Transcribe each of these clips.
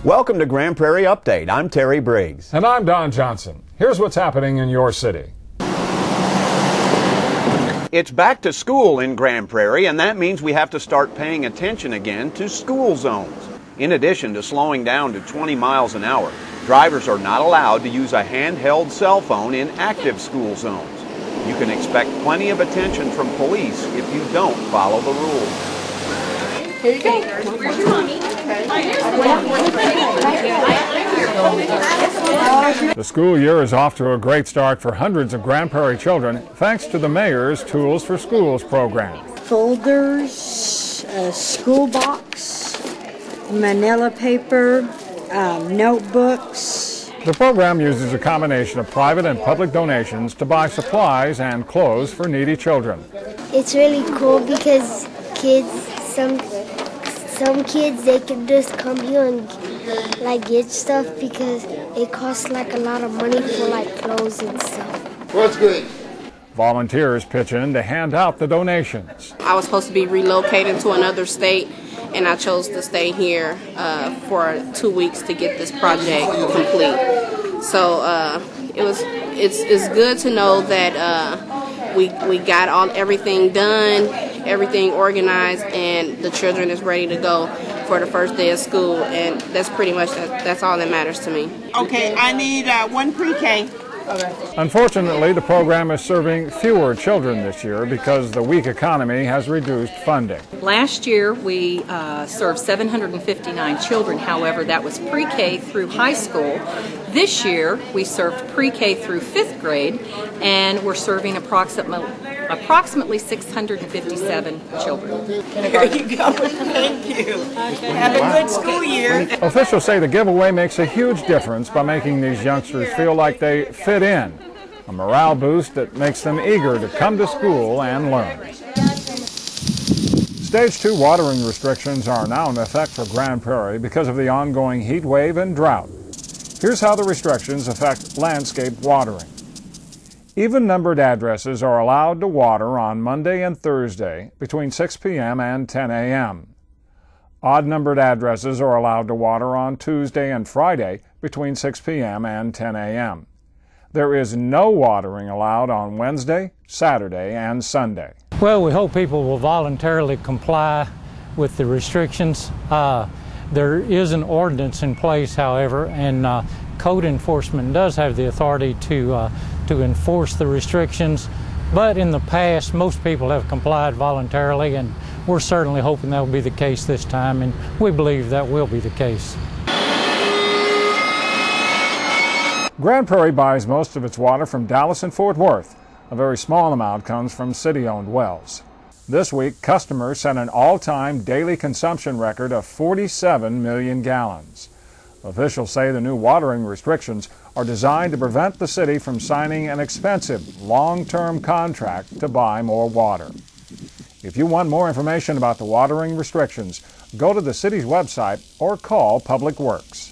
Welcome to Grand Prairie Update. I'm Terry Briggs. And I'm Don Johnson. Here's what's happening in your city. It's back to school in Grand Prairie, and that means we have to start paying attention again to school zones. In addition to slowing down to 20 miles an hour, drivers are not allowed to use a handheld cell phone in active school zones. You can expect plenty of attention from police if you don't follow the rules. Here you go. Where's your mommy? The school year is off to a great start for hundreds of Grand Prairie children thanks to the Mayor's Tools for Schools program. Folders, a school box, manila paper, notebooks. The program uses a combination of private and public donations to buy supplies and clothes for needy children. It's really cool because some kids, they can just come here and get stuff because it costs a lot of money for clothes and stuff. What's good? Volunteers pitch in to hand out the donations. I was supposed to be relocated to another state, and I chose to stay here for 2 weeks to get this project complete. So it's good to know that we got everything done, everything organized, and the children is ready to go for the first day of school, and that's pretty much that's all that matters to me. Okay, I need one pre-K. Okay. Unfortunately, the program is serving fewer children this year because the weak economy has reduced funding. Last year we served 759 children, however that was pre-K through high school. This year we served pre-K through 5th grade, and we're serving approximately 657 children. There you go. Thank you. Have a good school year. Officials say the giveaway makes a huge difference by making these youngsters feel like they fit in, a morale boost that makes them eager to come to school and learn. Stage 2 watering restrictions are now in effect for Grand Prairie because of the ongoing heat wave and drought. Here's how the restrictions affect landscape watering. Even-numbered addresses are allowed to water on Monday and Thursday between 6 p.m. and 10 a.m. Odd-numbered addresses are allowed to water on Tuesday and Friday between 6 p.m. and 10 a.m. There is no watering allowed on Wednesday, Saturday, and Sunday. Well, we hope people will voluntarily comply with the restrictions. There is an ordinance in place, however, and code enforcement does have the authority to enforce the restrictions. But in the past, most people have complied voluntarily, and we're certainly hoping that will be the case this time, and we believe that will be the case. Grand Prairie buys most of its water from Dallas and Fort Worth. A very small amount comes from city-owned wells. This week, customers set an all-time daily consumption record of 47 million gallons. Officials say the new watering restrictions are designed to prevent the city from signing an expensive, long-term contract to buy more water. If you want more information about the watering restrictions, go to the city's website or call Public Works.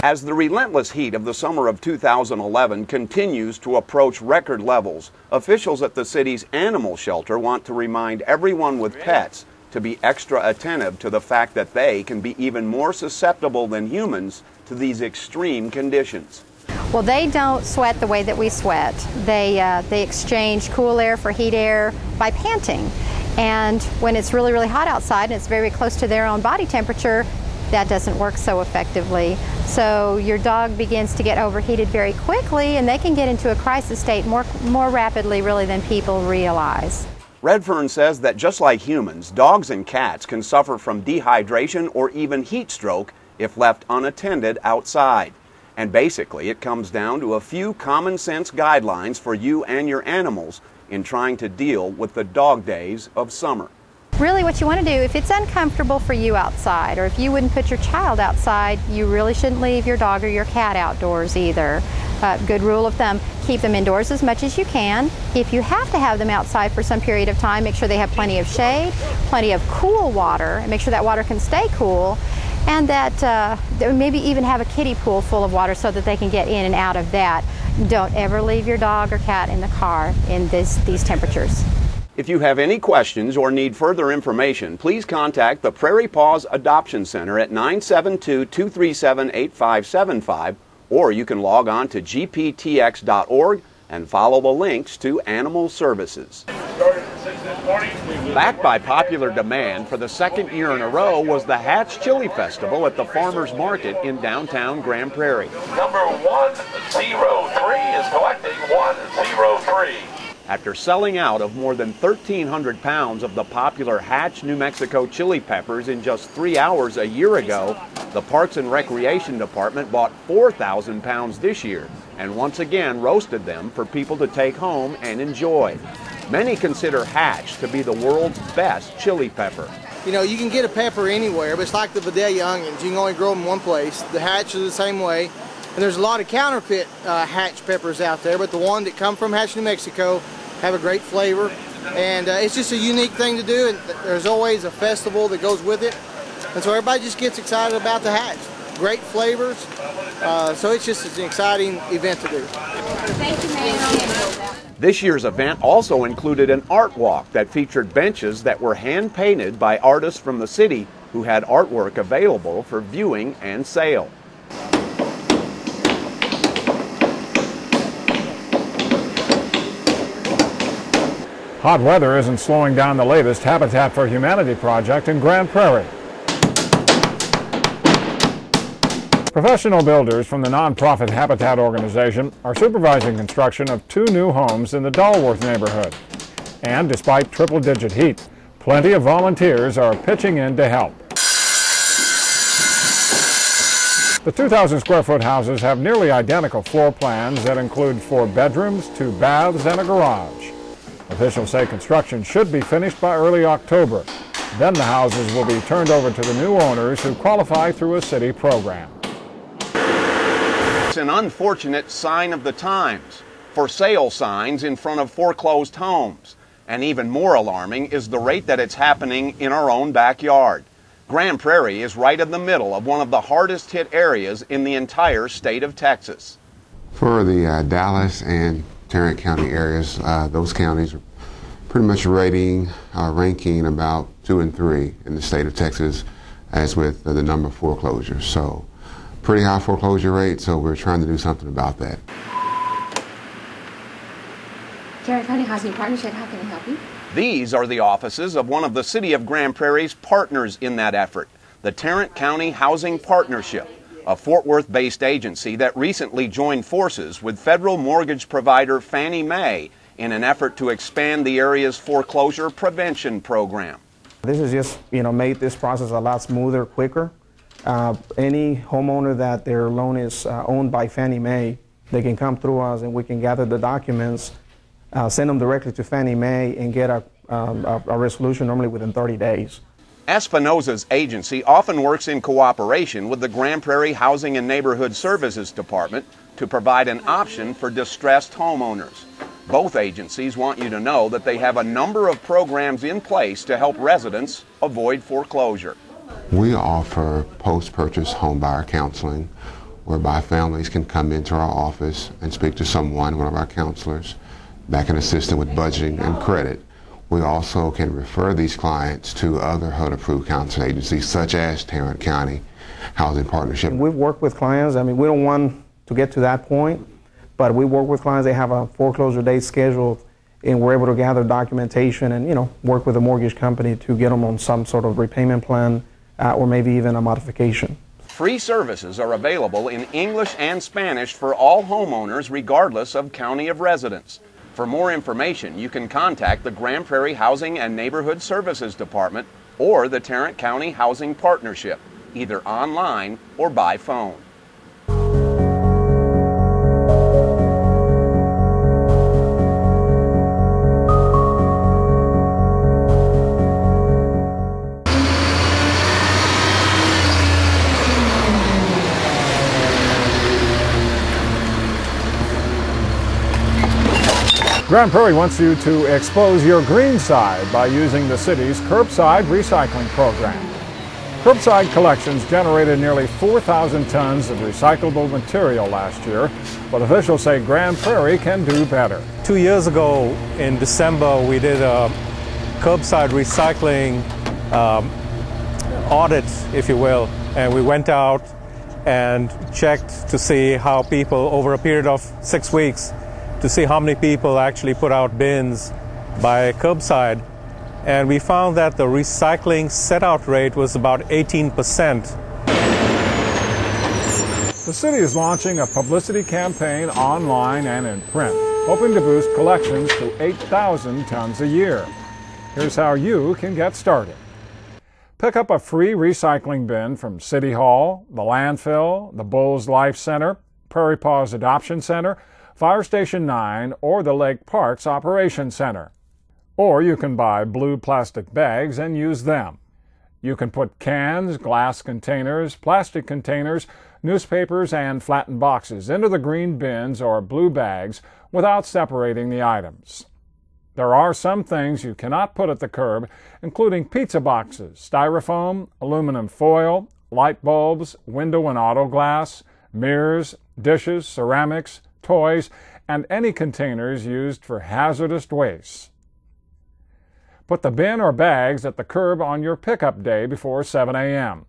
As the relentless heat of the summer of 2011 continues to approach record levels, officials at the city's animal shelter want to remind everyone with pets to be extra attentive to the fact that they can be even more susceptible than humans to these extreme conditions. Well, they don't sweat the way that we sweat. They exchange cool air for heat air by panting. And when it's really, really hot outside and it's very close to their own body temperature, that doesn't work so effectively. So your dog begins to get overheated very quickly, and they can get into a crisis state more rapidly really than people realize. Redfern says that just like humans, dogs and cats can suffer from dehydration or even heat stroke if left unattended outside. And basically it comes down to a few common sense guidelines for you and your animals in trying to deal with the dog days of summer. Really what you want to do, if it's uncomfortable for you outside, or if you wouldn't put your child outside, you really shouldn't leave your dog or your cat outdoors either. Good rule of thumb, keep them indoors as much as you can. If you have to have them outside for some period of time, make sure they have plenty of shade, plenty of cool water, and make sure that water can stay cool, and that maybe even have a kiddie pool full of water so that they can get in and out of that. Don't ever leave your dog or cat in the car in these temperatures. If you have any questions or need further information, please contact the Prairie Paws Adoption Center at 972-237-8575, or you can log on to gptx.org and follow the links to animal services. Backed by popular demand for the second year in a row was the Hatch Chile Festival at the Farmers Market in downtown Grand Prairie. Number 103 is collecting 103. After selling out of more than 1,300 pounds of the popular Hatch, New Mexico chili peppers in just 3 hours a year ago, the Parks and Recreation Department bought 4,000 pounds this year and once again roasted them for people to take home and enjoy. Many consider Hatch to be the world's best chili pepper. You know, you can get a pepper anywhere, but it's like the Vidalia onions. You can only grow them in one place. The Hatch is the same way. And there's a lot of counterfeit Hatch peppers out there, but the one that come from Hatch, New Mexico have a great flavor. And it's just a unique thing to do, and there's always a festival that goes with it. And so everybody just gets excited about the Hatch. Great flavors, so it's just an exciting event to do. Thank you, ma'am. This year's event also included an art walk that featured benches that were hand-painted by artists from the city who had artwork available for viewing and sale. Hot weather isn't slowing down the latest Habitat for Humanity project in Grand Prairie. Professional builders from the nonprofit Habitat organization are supervising construction of 2 new homes in the Dalworth neighborhood. And despite triple-digit heat, plenty of volunteers are pitching in to help. The 2,000 square foot houses have nearly identical floor plans that include 4 bedrooms, 2 baths, and a garage. Officials say construction should be finished by early October. Then the houses will be turned over to the new owners who qualify through a city program. It's an unfortunate sign of the times. For sale signs in front of foreclosed homes. And even more alarming is the rate that it's happening in our own backyard. Grand Prairie is right in the middle of one of the hardest hit areas in the entire state of Texas. For the Dallas and Tarrant County areas, those counties are pretty much ranking about 2 and 3 in the state of Texas, as with the number of foreclosures. So pretty high foreclosure rate, so we're trying to do something about that. Tarrant County Housing Partnership, how can I help you? These are the offices of one of the City of Grand Prairie's partners in that effort, the Tarrant County Housing Partnership, a Fort Worth-based agency that recently joined forces with federal mortgage provider Fannie Mae in an effort to expand the area's foreclosure prevention program. This has just, made this process a lot smoother, quicker. Any homeowner that their loan is owned by Fannie Mae, they can come through us and we can gather the documents, send them directly to Fannie Mae, and get a resolution normally within 30 days. Espinosa's agency often works in cooperation with the Grand Prairie Housing and Neighborhood Services Department to provide an option for distressed homeowners. Both agencies want you to know that they have a number of programs in place to help residents avoid foreclosure. We offer post-purchase homebuyer counseling, whereby families can come into our office and speak to one of our counselors, that can assist them with budgeting and credit. We also can refer these clients to other HUD-approved counseling agencies, such as Tarrant County Housing Partnership. We've worked with clients. We don't want to get to that point, but we work with clients. They have a foreclosure date scheduled, and we're able to gather documentation and, work with a mortgage company to get them on some sort of repayment plan or maybe even a modification. Free services are available in English and Spanish for all homeowners, regardless of county of residence. For more information, you can contact the Grand Prairie Housing and Neighborhood Services Department or the Tarrant County Housing Partnership, either online or by phone. Grand Prairie wants you to expose your green side by using the city's curbside recycling program. Curbside collections generated nearly 4,000 tons of recyclable material last year, but officials say Grand Prairie can do better. 2 years ago in December, we did a curbside recycling audit, if you will, and we went out and checked to see how people, over a period of 6 weeks, to see how many people actually put out bins by curbside. And we found that the recycling set-out rate was about 18%. The city is launching a publicity campaign online and in print, hoping to boost collections to 8,000 tons a year. Here's how you can get started. Pick up a free recycling bin from City Hall, the landfill, the Bulls Life Center, Prairie Paws Adoption Center, Fire Station 9, or the Lake Parks Operations Center. Or you can buy blue plastic bags and use them. You can put cans, glass containers, plastic containers, newspapers, and flattened boxes into the green bins or blue bags without separating the items. There are some things you cannot put at the curb, including pizza boxes, styrofoam, aluminum foil, light bulbs, window and auto glass, mirrors, dishes, ceramics, toys, and any containers used for hazardous waste. Put the bin or bags at the curb on your pickup day before 7 a.m.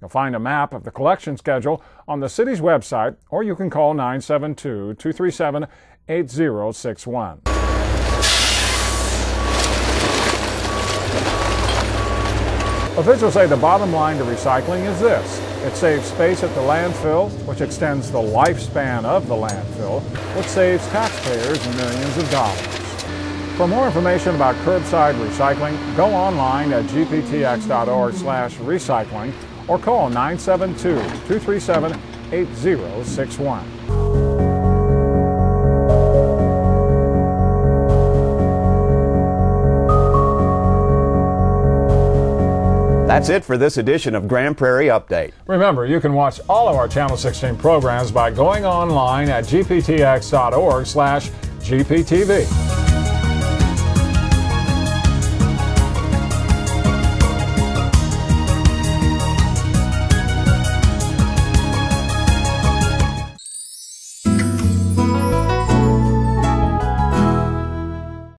You'll find a map of the collection schedule on the city's website, or you can call 972-237-8061. Officials say the bottom line to recycling is this. It saves space at the landfill, which extends the lifespan of the landfill, which saves taxpayers millions of dollars. For more information about curbside recycling, go online at gptx.org/recycling or call 972-237-8061. That's it for this edition of Grand Prairie Update. Remember, you can watch all of our Channel 16 programs by going online at gptx.org/GPTV.